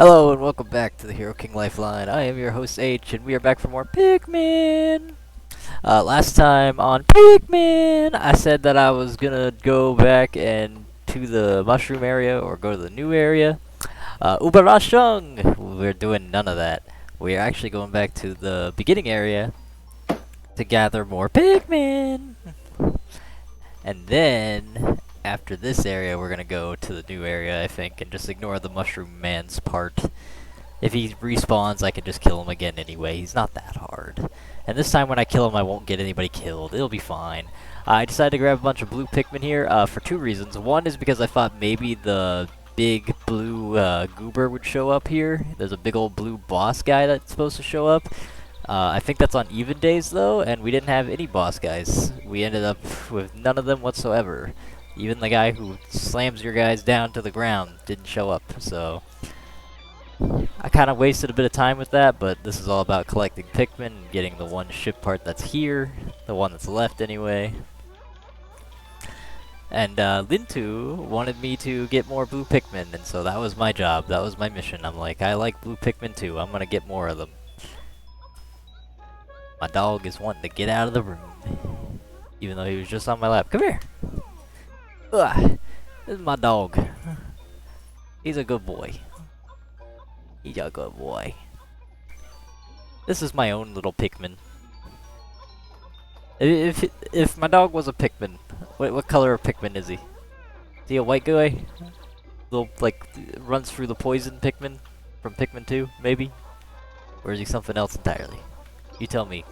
Hello and welcome back to the HeroKing Lifeline. I am your host H, and we are back for more Pikmin. Last time on Pikmin, I said that I was gonna go back and to the mushroom area or go to the new area. Überraschung! We're doing none of that. We are actually going back to the beginning area to gather more Pikmin. And then, after this area, we're gonna go to the new area, I think, and just ignore the Mushroom Man's part. If he respawns, I can just kill him again anyway. He's not that hard. And this time when I kill him, I won't get anybody killed. It'll be fine. I decided to grab a bunch of blue Pikmin here for two reasons. One is because I thought maybe the big blue goober would show up here. There's a big old blue boss guy that's supposed to show up. I think that's on even days though, and we didn't have any boss guys. We ended up with none of them whatsoever. Even the guy who slams your guys down to the ground didn't show up, so I kind of wasted a bit of time with that, but this is all about collecting Pikmin and getting the one ship part that's here, the one that's left anyway. And Lintu wanted me to get more blue Pikmin, and so that was my job, that was my mission. I'm like, I like blue Pikmin too, I'm gonna get more of them. My dog is wanting to get out of the room, even though he was just on my lap. Come here! Ugh, this is my dog. He's a good boy. He's a good boy. This is my own little Pikmin. If my dog was a Pikmin, what color of Pikmin is he? Is he a white guy? Little, like, runs through the poison Pikmin from Pikmin 2, maybe? Or is he something else entirely? You tell me.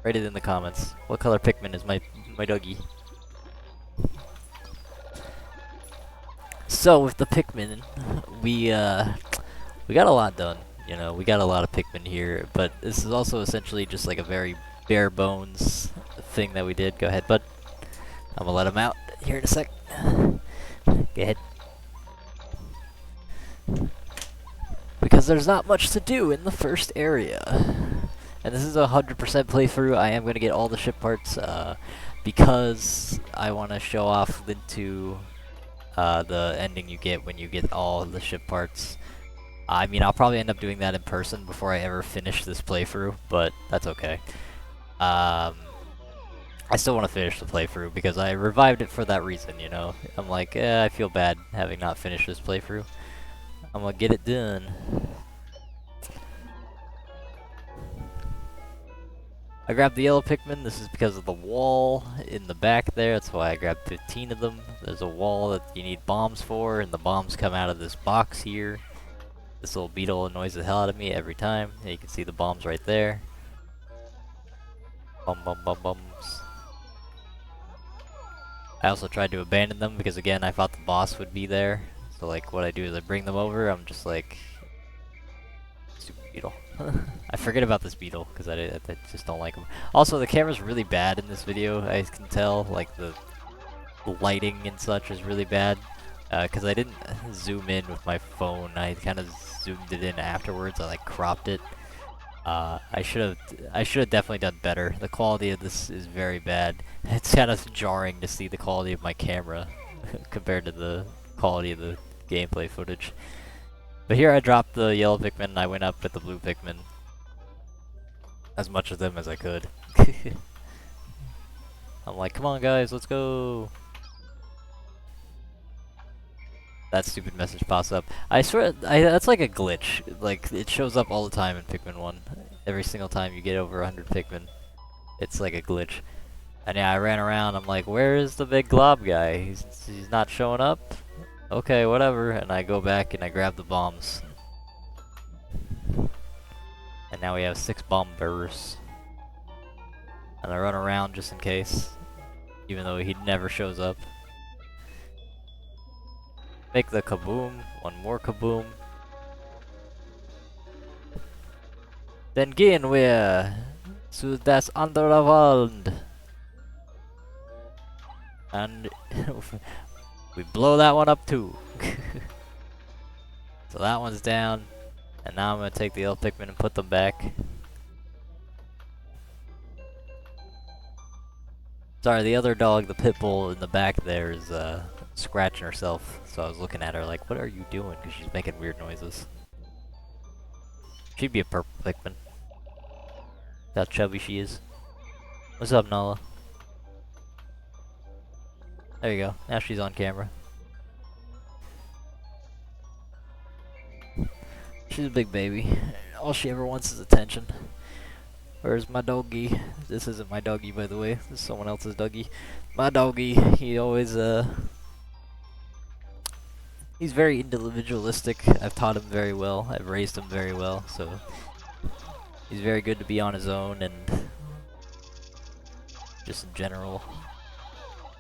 Write it in the comments. What color Pikmin is my doggy? So with the Pikmin, we got a lot done. You know, we got a lot of Pikmin here, but this is also essentially just like a very bare bones thing that we did. Go ahead, bud. I'm gonna let him out here in a sec. Go ahead. Because there's not much to do in the first area. And this is a 100% playthrough. I am going to get all the ship parts because I want to show off into the ending you get when you get all the ship parts. I mean, I'll probably end up doing that in person before I ever finish this playthrough, but that's okay. I still want to finish the playthrough because I revived it for that reason, you know? I'm like, I feel bad having not finished this playthrough. I'm going to get it done. I grabbed the yellow Pikmin. This is because of the wall in the back there. That's why I grabbed 15 of them. There's a wall that you need bombs for, and the bombs come out of this box here. This little beetle annoys the hell out of me every time. And you can see the bombs right there. Bum bum bum bums. I also tried to abandon them because again I thought the boss would be there. So like what I do is I bring them over. I'm just like, stupid beetle. I forget about this beetle because I just don't like him. Also, the camera's really bad in this video. I can tell, like the lighting and such is really bad because I didn't zoom in with my phone. I kind of zoomed it in afterwards. I like cropped it. I should have definitely done better. The quality of this is very bad. It's kind of jarring to see the quality of my camera compared to the quality of the gameplay footage. But here I dropped the yellow Pikmin and I went up with the blue Pikmin. As much of them as I could. I'm like, come on guys, let's go! That stupid message pops up. I swear, that's like a glitch. Like, it shows up all the time in Pikmin 1. Every single time you get over 100 Pikmin. It's like a glitch. And yeah, I ran around, I'm like, where is the big glob guy? He's not showing up? Okay, whatever, and I go back and I grab the bombs. And now we have 6 bomb bearers. And I run around just in case, even though he never shows up. Make the kaboom, one more kaboom. Then gehen wir zu das andere Wald. And we blow that one up too. So that one's down. And now I'm going to take the yellow Pikmin and put them back. Sorry, the other dog, the pit bull in the back there is scratching herself. So I was looking at her like, what are you doing? Because she's making weird noises. She'd be a purple Pikmin. How chubby she is. What's up, Nala? There you go. Now she's on camera. She's a big baby. All she ever wants is attention. Where's my doggy? This isn't my doggy, by the way. This is someone else's doggy. My doggy, he always, he's very individualistic. I've taught him very well. I've raised him very well, so he's very good to be on his own and just in general.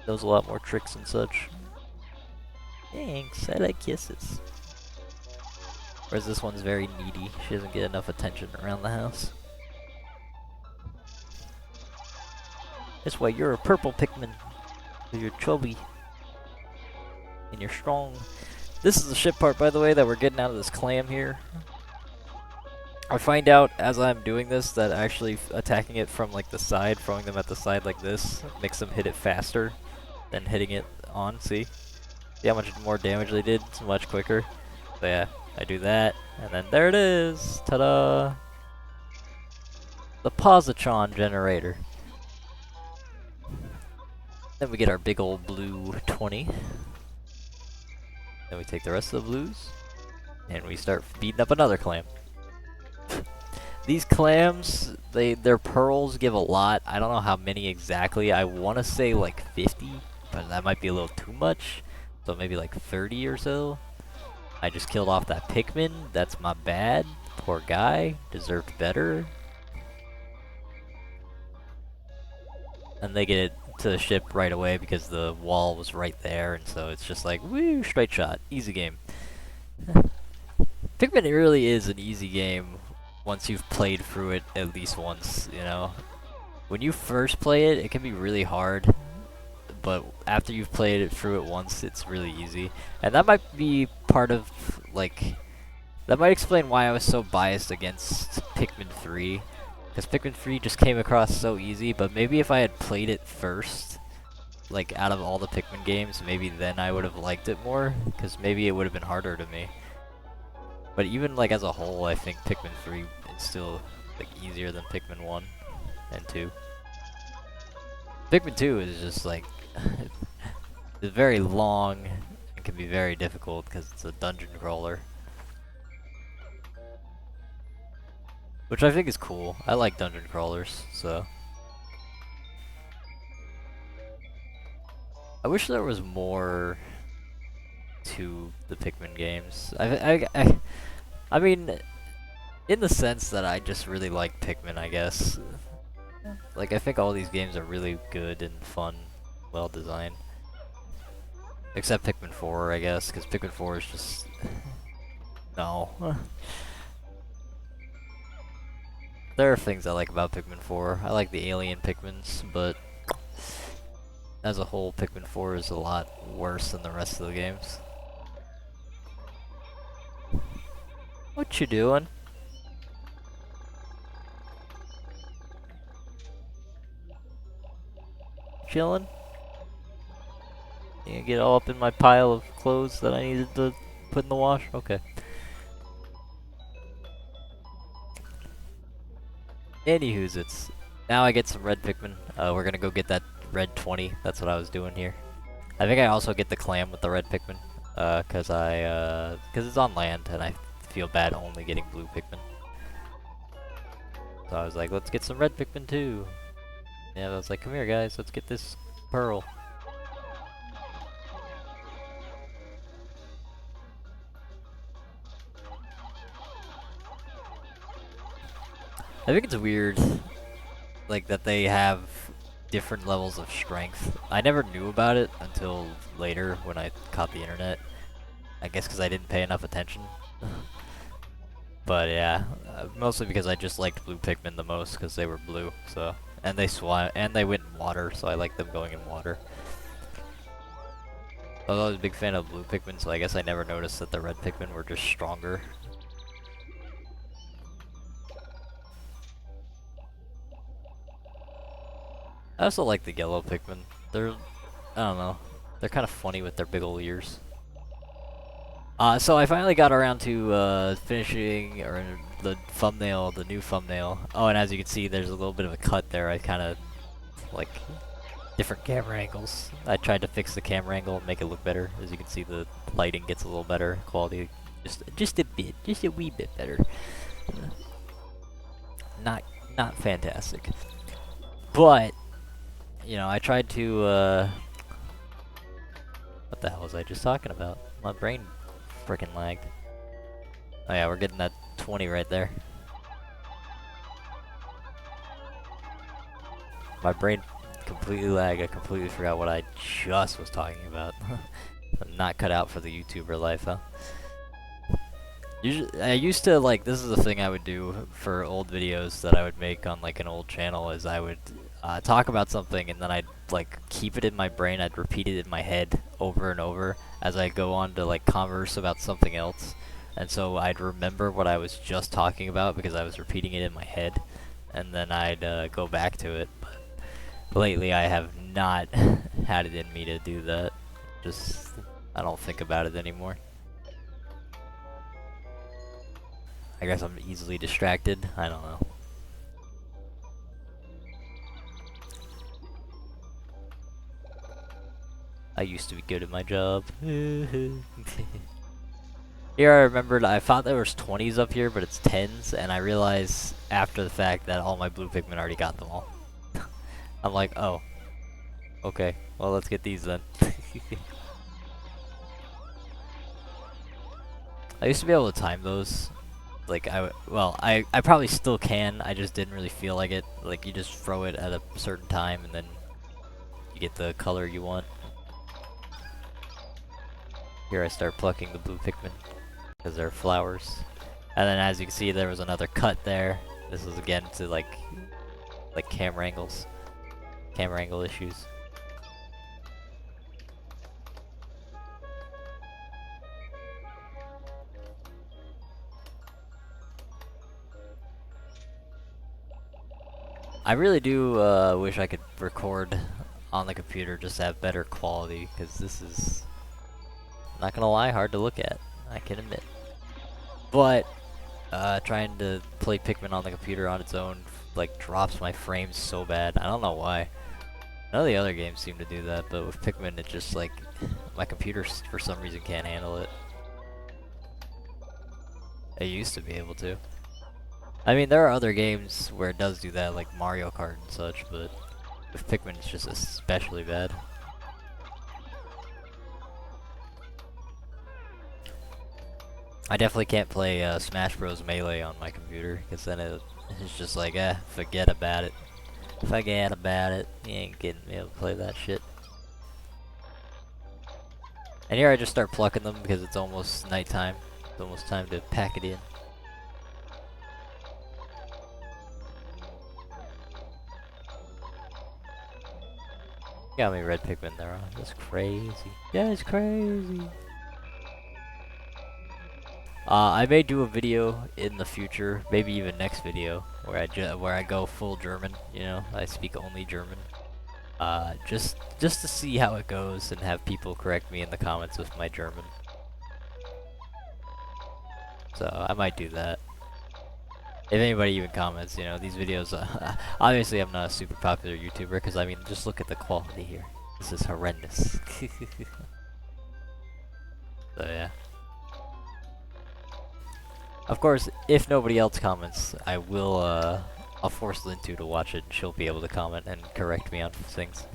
Knows a lot more tricks and such. Thanks, I like kisses. Whereas this one's very needy. She doesn't get enough attention around the house. That's why you're a purple Pikmin. You're chubby. And you're strong. This is the ship part, by the way, that we're getting out of this clam here. I find out as I'm doing this that actually attacking it from like the side, throwing them at the side like this, makes them hit it faster than hitting it on, see? See how much more damage they did? It's much quicker. So yeah, I do that, and then there it is! Ta-da! The positron generator. Then we get our big old blue 20. Then we take the rest of the blues, and we start beating up another clam. These clams, their pearls give a lot. I don't know how many exactly. I want to say like 50, but that might be a little too much. So maybe like 30 or so. I just killed off that Pikmin. That's my bad. Poor guy. Deserved better. And they get it to the ship right away because the wall was right there, and so it's just like, woo, straight shot. Easy game. Pikmin really is an easy game once you've played through it at least once, you know? When you first play it, it can be really hard, but after you've played it through it once, it's really easy. And that might be part of, like, that might explain why I was so biased against Pikmin 3. Because Pikmin 3 just came across so easy, but maybe if I had played it first, like out of all the Pikmin games, maybe then I would have liked it more, because maybe it would have been harder to me. But even like as a whole, I think Pikmin 3 is still like easier than Pikmin 1 and 2. Pikmin 2 is just like, it's very long and can be very difficult because it's a dungeon crawler. Which I think is cool. I like dungeon crawlers, so. I wish there was more to the Pikmin games. I mean, in the sense that I just really like Pikmin, I guess. Like, I think all these games are really good and fun, well designed. Except Pikmin 4, I guess, because Pikmin 4 is just... no. There are things I like about Pikmin 4. I like the alien Pikmins, but as a whole, Pikmin 4 is a lot worse than the rest of the games. What you doing? Chillin'? You get all up in my pile of clothes that I needed to put in the wash? Okay. Anywho's, it's now I get some red Pikmin. We're gonna go get that red 20. That's what I was doing here. I think I also get the clam with the red Pikmin, cause it's on land and I feel bad only getting blue Pikmin. So I was like, let's get some red Pikmin too. Yeah, I was like, come here guys, let's get this pearl. I think it's weird, like, that they have different levels of strength. I never knew about it until later when I caught the internet. I guess because I didn't pay enough attention. But yeah, mostly because I just liked blue Pikmin the most because they were blue, so. And they swam, and they went in water, so I like them going in water. I was always a big fan of blue Pikmin, so I guess I never noticed that the red Pikmin were just stronger. I also like the yellow Pikmin. They're, I don't know, they're kind of funny with their big ol' ears. So I finally got around to finishing, or the thumbnail, the new thumbnail. Oh, and as you can see, there's a little bit of a cut there. I kind of like different camera angles. I tried to fix the camera angle and make it look better. As you can see, the lighting gets a little better, quality just a bit, just a wee bit better. Not fantastic, but you know, I tried to. What the hell was I just talking about? My brain freaking lagged. Oh yeah, we're getting that 20 right there. My brain completely lagged. I completely forgot what I just was talking about. I'm not cut out for the YouTuber life, huh? Usually, I used to, like, this is the thing I would do for old videos that I would make on, like, an old channel, is I would talk about something and then I'd, like, keep it in my brain. I'd repeat it in my head over and over as I go on to, like, converse about something else. And so I'd remember what I was just talking about because I was repeating it in my head. And then I'd go back to it. But lately I have not had it in me to do that. Just, I don't think about it anymore. I guess I'm easily distracted. I don't know. I used to be good at my job. Here I remembered, I thought there was 20s up here, but it's 10s, and I realized after the fact that all my blue Pikmin already got them all. I'm like, oh. Okay, well let's get these then. I used to be able to time those. Like, I probably still can, I just didn't really feel like it. Like, you just throw it at a certain time, and then you get the color you want. Here I start plucking the blue Pikmin, because they're flowers. And then as you can see, there was another cut there. This is again to like camera angles. Camera angle issues. I really do wish I could record on the computer just to have better quality, because this is, not gonna lie, hard to look at, I can admit. But trying to play Pikmin on the computer on its own like drops my frames so bad. I don't know why. None of the other games seem to do that, but with Pikmin it just like, my computer for some reason can't handle it. It used to be able to. I mean, there are other games where it does do that, like Mario Kart and such, but with Pikmin it's just especially bad. I definitely can't play Smash Bros. Melee on my computer, because then it's just like, forget about it. Forget about it. You ain't getting me able to play that shit. And here I just start plucking them because it's almost nighttime. It's almost time to pack it in. Got me red Pikmin there, huh? That's crazy. Yeah, it's crazy. I may do a video in the future, maybe even next video, where I go full German. You know, I speak only German. Just to see how it goes and have people correct me in the comments with my German. So I might do that. If anybody even comments, you know, these videos, obviously I'm not a super popular YouTuber, because I mean, just look at the quality here. This is horrendous. So yeah. Of course, if nobody else comments, I will, I'll force Lintu to watch it, and she'll be able to comment and correct me on things.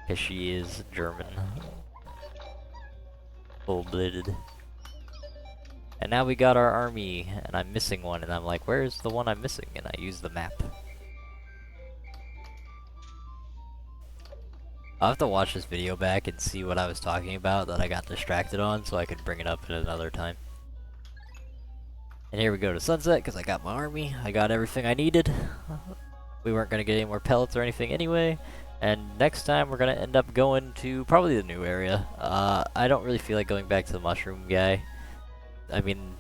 Because she is German. Full-blooded. And now we got our army, and I'm missing one, and I'm like, where's the one I'm missing? And I use the map. I'll have to watch this video back and see what I was talking about that I got distracted on, so I could bring it up at another time. And here we go to sunset, because I got my army, I got everything I needed. We weren't going to get any more pellets or anything anyway. And next time we're going to end up going to probably the new area. I don't really feel like going back to the mushroom guy. I mean,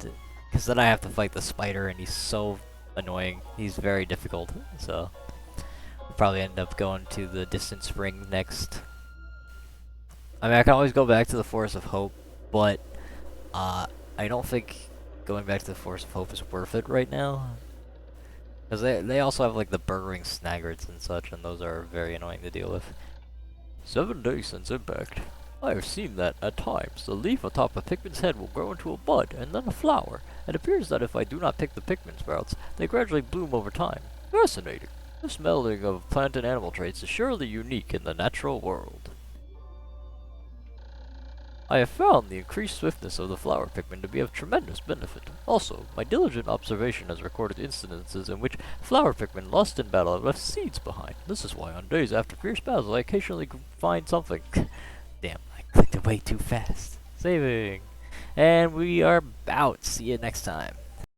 because then I have to fight the spider, and he's so annoying. He's very difficult, so we'll probably end up going to the distant spring next. I mean, I can always go back to the Forest of Hope, but I don't think going back to the Force of Hope is worth it right now. Because they also have like the burrowing snaggarts and such, and those are very annoying to deal with. 7 days since impact. I have seen that, at times, the leaf atop a Pikmin's head will grow into a bud, and then a flower. It appears that if I do not pick the Pikmin sprouts, they gradually bloom over time. Fascinating. This melding of plant and animal traits is surely unique in the natural world. I have found the increased swiftness of the flower Pikmin to be of tremendous benefit. Also, my diligent observation has recorded instances in which flower Pikmin lost in battle have left seeds behind. This is why on days after fierce battles I occasionally find something. Damn, I clicked it way too fast. Saving. And we are out. See you next time.